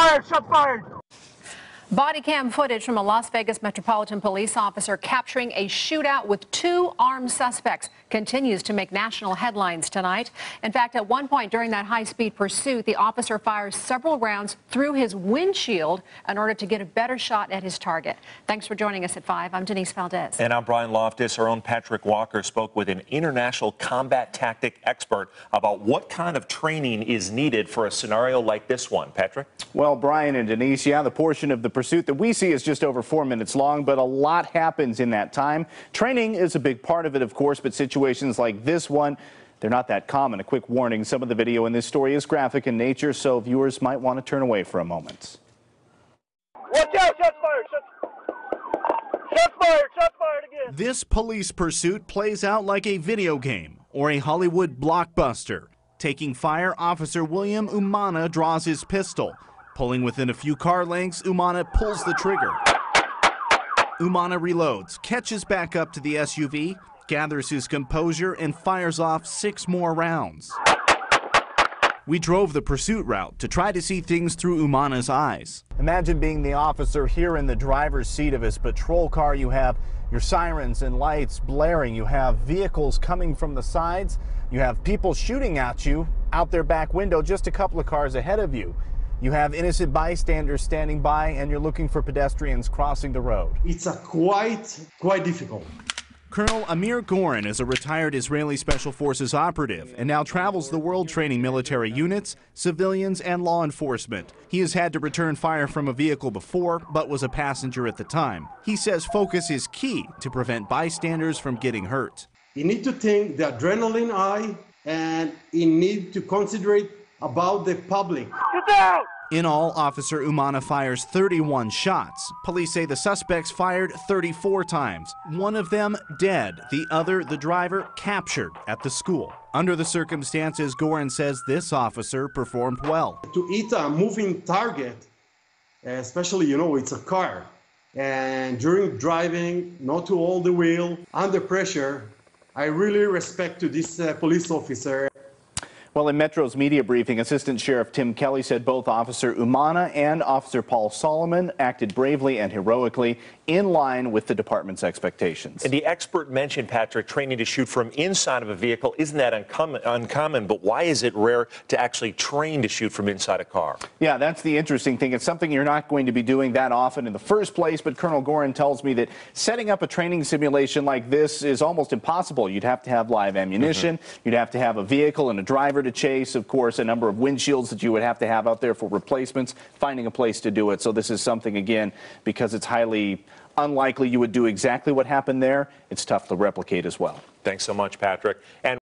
fired! Shots fired! Body cam footage from a Las Vegas Metropolitan Police officer capturing a shootout with 2 armed suspects continues to make national headlines tonight. In fact, at one point during that high-speed pursuit, the officer fires several rounds through his windshield in order to get a better shot at his target. Thanks for joining us at 5. I'm Denise Valdez. And I'm Brian Loftus. Our own Patrick Walker spoke with an international combat tactic expert about what kind of training is needed for a scenario like this one. Patrick? Well, Brian and Denise, the portion of the pursuit that we see is just over 4 minutes long, but a lot happens in that time. Training is a big part of it, of course, but situations like this one, they're not that common. A quick warning, some of the video in this story is graphic in nature, so viewers might want to turn away for a moment. Watch out! Shots fired! Shots fired! Shots fired again! This police pursuit plays out like a video game or a Hollywood blockbuster. Taking fire, Officer William Umana draws his pistol. Pulling within a few car lengths, Umana pulls the trigger. Umana reloads, catches back up to the SUV, gathers his composure, and fires off 6 more rounds. We drove the pursuit route to try to see things through Umana's eyes. Imagine being the officer here in the driver's seat of his patrol car. You have your sirens and lights blaring. You have vehicles coming from the sides. You have people shooting at you out their back window just a couple of cars ahead of you. You have innocent bystanders standing by, and you're looking for pedestrians crossing the road. It's quite difficult. Colonel Amir Gorin is a retired Israeli Special Forces operative and now travels the world training military units, civilians, and law enforcement. He has had to return fire from a vehicle before, but was a passenger at the time. He says focus is key to prevent bystanders from getting hurt. You need to think the adrenaline high, and you need to concentrate about the public. Get down! In all, Officer Umana fires 31 shots. Police say the suspects fired 34 times. One of them dead, the other, the driver, captured at the school. Under the circumstances, Gorin says this officer performed well. To hit a moving target, especially, it's a car, and during driving, not to hold the wheel, under pressure, I really respect to this police officer. Well, in Metro's media briefing, Assistant Sheriff Tim Kelly said both Officer Umana and Officer Paul Solomon acted bravely and heroically in line with the department's expectations. And the expert mentioned, Patrick, training to shoot from inside of a vehicle. Isn't that uncommon? But why is it rare to actually train to shoot from inside a car? Yeah, that's the interesting thing. It's something you're not going to be doing that often in the first place, but Colonel Gorin tells me that setting up a training simulation like this is almost impossible. You'd have to have live ammunition. You'd have to have a vehicle and a driver to chase, of course, a number of windshields that you would have to have out there for replacements, finding a place to do it. So this is something, again, because it's highly unlikely you would do exactly what happened there, it's tough to replicate as well. Thanks so much, Patrick. And